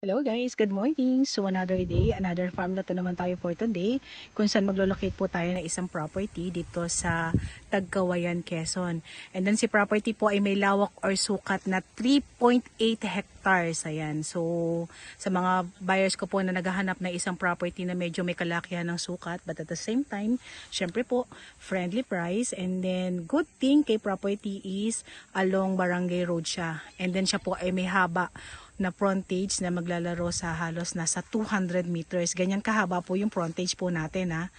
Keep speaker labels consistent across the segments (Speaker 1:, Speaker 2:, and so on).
Speaker 1: Hello guys, good morning. So another day, another farm na to naman tayo for today, kung saan maglo-locate po tayo ng isang property dito sa Tagkawayan, Quezon. And then si property po ay may lawak or sukat na 3.8 hectares. Ayan. So sa mga buyers ko po na naghahanap ng isang property na medyo may kalakihan ng sukat, but at the same time, syempre po, friendly price. And then good thing kay property is along Barangay Road siya. And then siya po ay may haba na frontage na maglalaro sa halos nasa 200 meters. Ganyan kahaba po yung frontage po natin ha.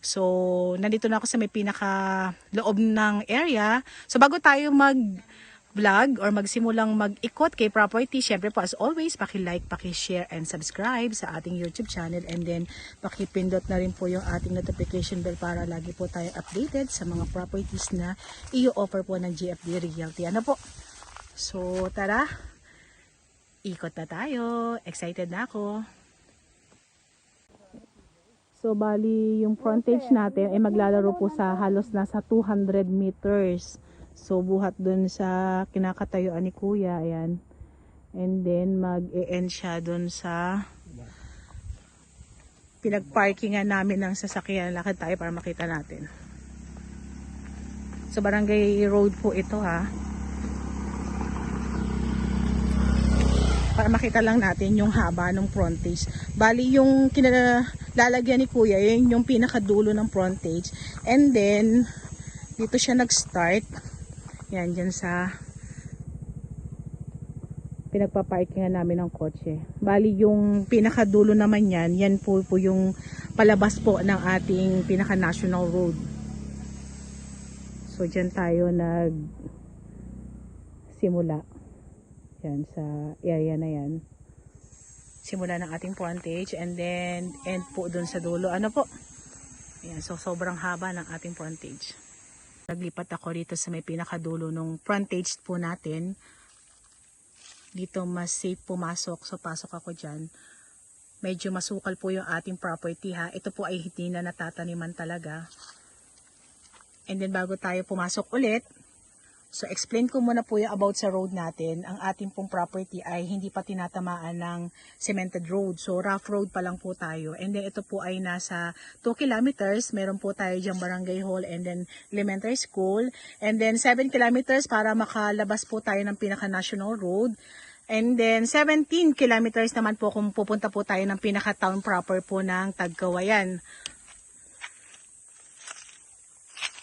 Speaker 1: So, nandito na ako sa may pinaka loob ng area. So, bago tayo mag-vlog or magsimulang mag-ikot kay property, syempre po as always, paki-like, paki-share, and subscribe sa ating YouTube channel. And then, paki-pindot na rin po yung ating notification bell para lagi po tayo updated sa mga properties na i-offer po ng GFD Realty. Ano po? So, tara! Ikot na tayo. Excited na ako. So, bali yung frontage natin ay maglalaro po sa halos nasa 200 meters. So, buhat dun sa kinakatayuan ni Kuya. Ayan. And then, mag-e-end siya dun sa pinag-parkingan namin ng sasakyan. Lakad tayo para makita natin. So, Barangay Road po ito ha. Para makita lang natin yung haba ng frontage. Bali yung kinalalagyan ni Kuya, yun yung pinakadulo ng frontage. And then, dito siya nag-start. Yan, dyan sa pinagpaparkingan namin ng kotse. Bali yung pinakadulo naman yan, yan po yung palabas po ng ating pinaka-national road. So, dyan tayo nag-simula. Yan, sa area na yan. Simula ng ating frontage and then end po dun sa dulo. Ano po? Ayan, so sobrang haba ng ating frontage. Naglipat ako dito sa may pinakadulo ng frontage po natin. Dito mas safe pumasok. So pasok ako dyan. Medyo masukal po yung ating property ha. Ito po ay hindi na natataniman talaga. And then bago tayo pumasok ulit, so, explain ko muna po yung about sa road natin. Ang ating pong property ay hindi pa tinatamaan ng cemented road. So, rough road pa lang po tayo. And then, ito po ay nasa 2 kilometers. Meron po tayo diyang barangay hall and then elementary school. And then, 7 kilometers para makalabas po tayo ng pinaka-national road. And then, 17 kilometers naman po kung pupunta po tayo ng pinaka-town proper po ng Tagkawayan.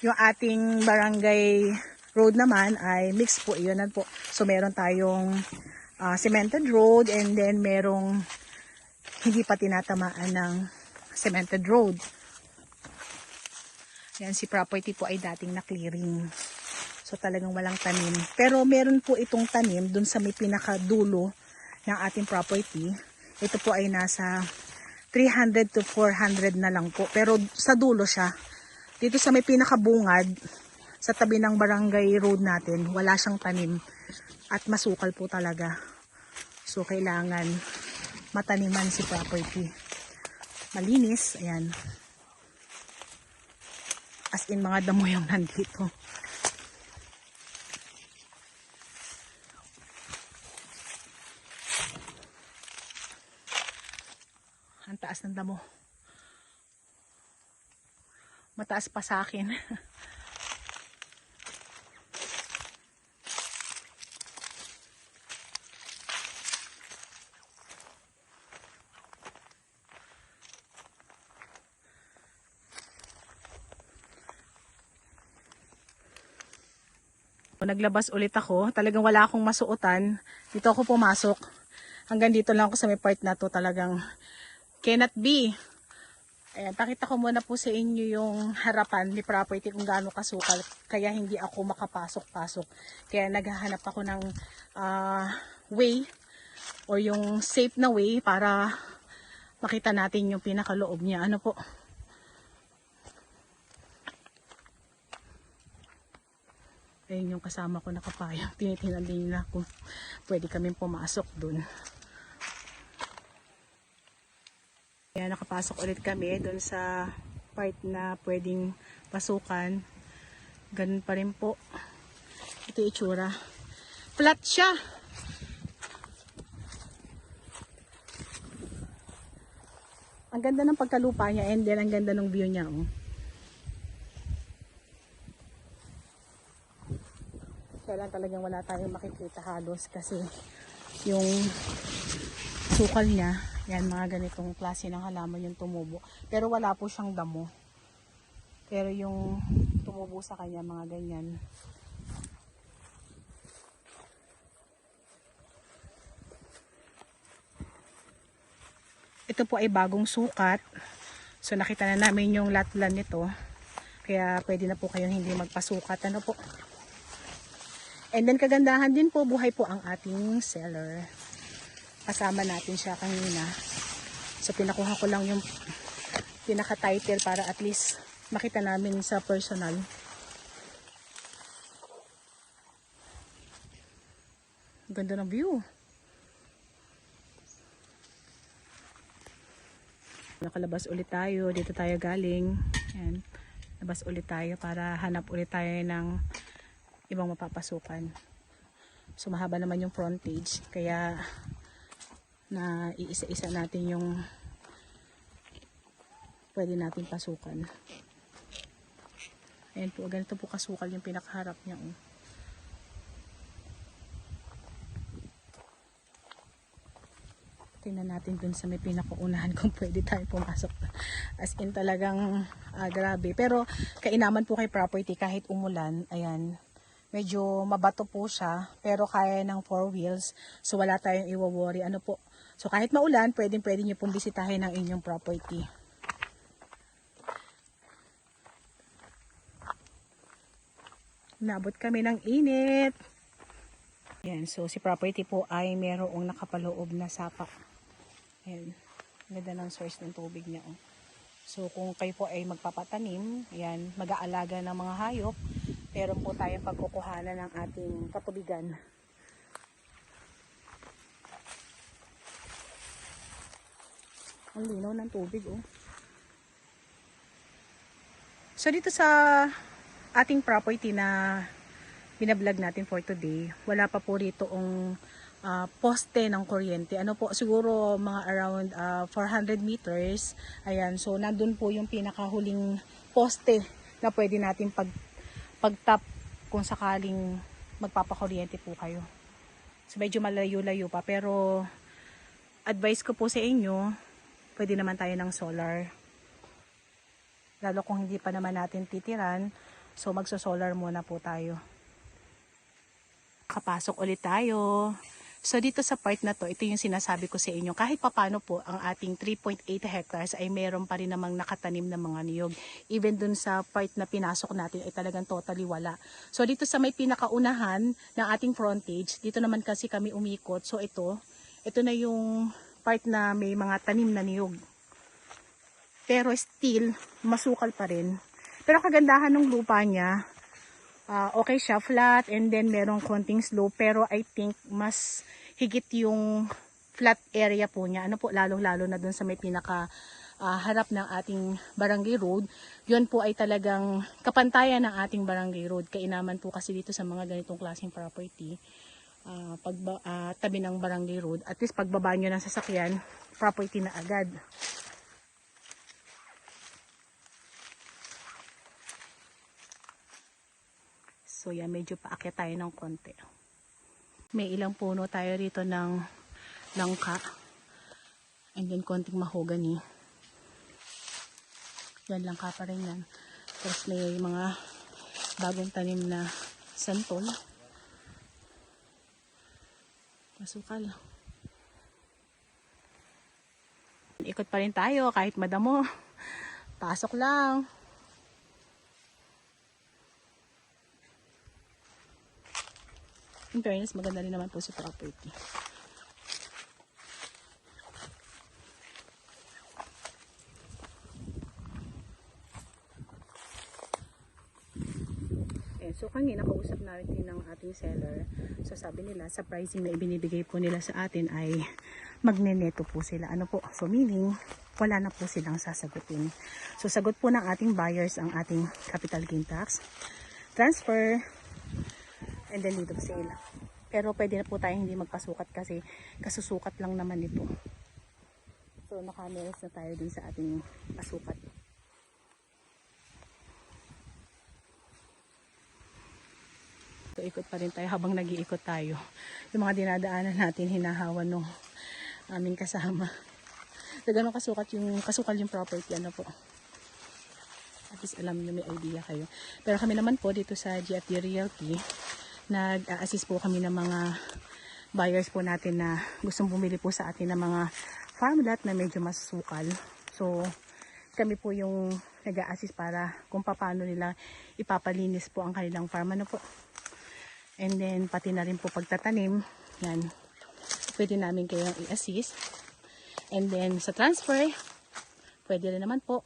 Speaker 1: Yung ating barangay road naman ay mix po, yun po. So meron tayong cemented road and then merong hindi pa tinatamaan ng cemented road. Yan, si property po ay dating na clearing. So talagang walang tanim. Pero meron po itong tanim dun sa may pinakadulo ng ating property. Ito po ay nasa 300 to 400 na lang po. Pero sa dulo siya. Dito sa may pinakabungad, sa tabi ng barangay road natin, wala siyang tanim at masukal po talaga. So, kailangan mataniman si property. Malinis, ayan. As in, mga damo yung nandito. Ang taas ng damo. Mataas pa sa akin. Naglabas ulit ako. Talagang wala akong masuotan. Dito ako pumasok. Hanggang dito lang ako sa may part na to. Talagang cannot be. Ayan, pakita ko muna po sa inyo yung harapan ni property kung gaano kasukal. Kaya hindi ako makapasok-pasok. Kaya naghahanap ako ng way or yung safe na way para makita natin yung pinakaloob niya. Ano po? Ayun yung kasama ko nakapayang. Tinitingnan din nila kung pwede kaming pumasok dun. Kaya nakapasok ulit kami dun sa part na pwedeng pasukan. Ganun pa rin po. Ito yung itsura. Flat siya. Ang ganda ng pagkalupa niya and then ang ganda ng view niya. Oh. Kaya lang talagang wala tayong makikita halos kasi yung sukal niya, yan mga ganitong klase ng halaman yung tumubo. Pero wala po siyang damo. Pero yung tumubo sa kanya mga ganyan. Ito po ay bagong sukat. So nakita na namin yung latlan nito. Kaya pwede na po kayong hindi magpasukat. Ano po? And then kagandahan din po, buhay po ang ating seller. Kasama natin siya kanina. So pinakuha ko lang yung pinaka-title para at least makita namin sa personal. Ganda ng view. Nakalabas ulit tayo. Dito tayo galing. Yan. Labas ulit tayo para hanap ulit tayo ng ibang mapapasukan. So mahaba naman yung frontage. Kaya na iisa-isa natin yung pwede natin pasukan. Ayan po. Ganito po kasukal yung pinakaharap niya. Oh. Tingnan natin dun sa may pinakaunahan kung pwede tayo pumasok. As in talagang grabe. Pero kainaman po kay property kahit umulan. Ayan. Medyo mabato po siya. Pero kaya ng 4 wheels. So wala tayong iwa-worry. Ano po. So kahit maulan, pwede nyo pong bisitahin ang inyong property. Nabot kami ng init. Ayan. So si property po ay merong nakapaloob na sapa. Ayan, ganda ng source ng tubig niya. Oh. So kung kayo po ay magpapatanim, ayan, mag-aalaga ng mga hayop, meron po tayong pagkukuhanan ng ating katubigan. Ang linaw ng tubig. Oh. So dito sa ating property na binablog natin for today, wala pa po rito ang poste ng kuryente. Ano po, siguro mga around 400 meters. Ayan, so nandun po yung pinakahuling poste na pwede natin pag-tap kung sakaling magpapakuryente po kayo. So medyo malayo-layo pa, pero advice ko po sa inyo, pwede naman tayo ng solar. Lalo kung hindi pa naman natin titiran, so magso-solar muna po tayo. Kapasok ulit tayo. So dito sa part na to, ito yung sinasabi ko sa inyo. Kahit papano po, ang ating 3.8 hectares ay meron pa rin namang nakatanim na mga niyog. Even dun sa part na pinasok natin ay talagang totally wala. So dito sa may pinakaunahan ng ating frontage, dito naman kasi kami umikot. So ito na yung part na may mga tanim na niyog. Pero still, masukal pa rin. Pero kagandahan ng lupa niya, okay siya, flat, and then merong konting slope, pero I think mas higit yung flat area po niya. Ano po, lalo-lalo na dun sa may pinaka harap ng ating barangay road. Yun po ay talagang kapantayan ng ating barangay road. Kainaman po kasi dito sa mga ganitong klaseng property, tabi ng barangay road, at least pagbaba nyo ng sasakyan, property na agad. So yan, medyo paakyat tayo ng konti. May ilang puno tayo rito ng langka. And then konting mahogany. Yan, langka pa rin yan. Tapos may mga bagong tanim na santol. Masukal. Ikot pa rin tayo kahit madamo. Pasok lang. In fairness, maganda rin naman po si property. So kanina nakausap natin ng ating seller. So sabi nila sa pricing na ibinibigay po nila sa atin ay magneneto po sila. Ano po? So meaning wala na po silang sasagutin. So sagot po ng ating buyers ang ating capital gain tax, transfer, and then dito sale. Pero pwede na po tayo hindi magpasukat kasi kasusukat lang naman ito. So nakameres na tayo din sa ating pasukat. So ikot pa rin tayo habang nag-iikot tayo. Yung mga dinadaanan natin hinahawan nung aming kasama. So ganun kasukal yung property, ano po. At least alam nyo, may idea kayo. Pero kami naman po dito sa GFD Realty, nag-assist po kami ng mga buyers po natin na gustong bumili po sa atin ng mga farmland na medyo mas sukal. So kami po yung nag-assist para kung paano nila ipapalinis po ang kanilang farm, ano po. And then pati na rin po pagtatanim, yan, pwede namin kayong i-assist. And then sa transfer, pwede rin naman po.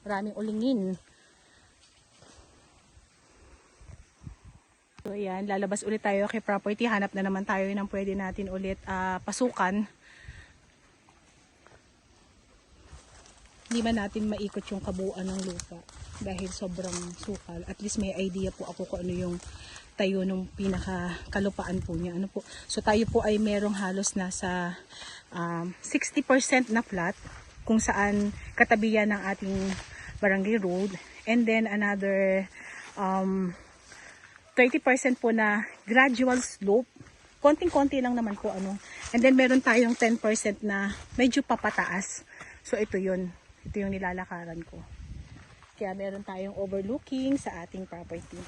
Speaker 1: Maraming ulingin. So ayan, lalabas ulit tayo kay property. Hanap na naman tayo ng pwede natin ulit pasukan. Hindi man natin maikot yung kabuuan ng lupa dahil sobrang sukal. At least may idea po ako kung ano yung tayo nung pinakakalupaan po niya. Ano po? So tayo po ay merong halos nasa 60% na flat kung saan katabihan ng ating barangay road, and then another 30% po na gradual slope, konting-konti lang naman po, ano, and then meron tayong 10% na medyo papataas. So ito yung nilalakaran ko, kaya meron tayong overlooking sa ating property.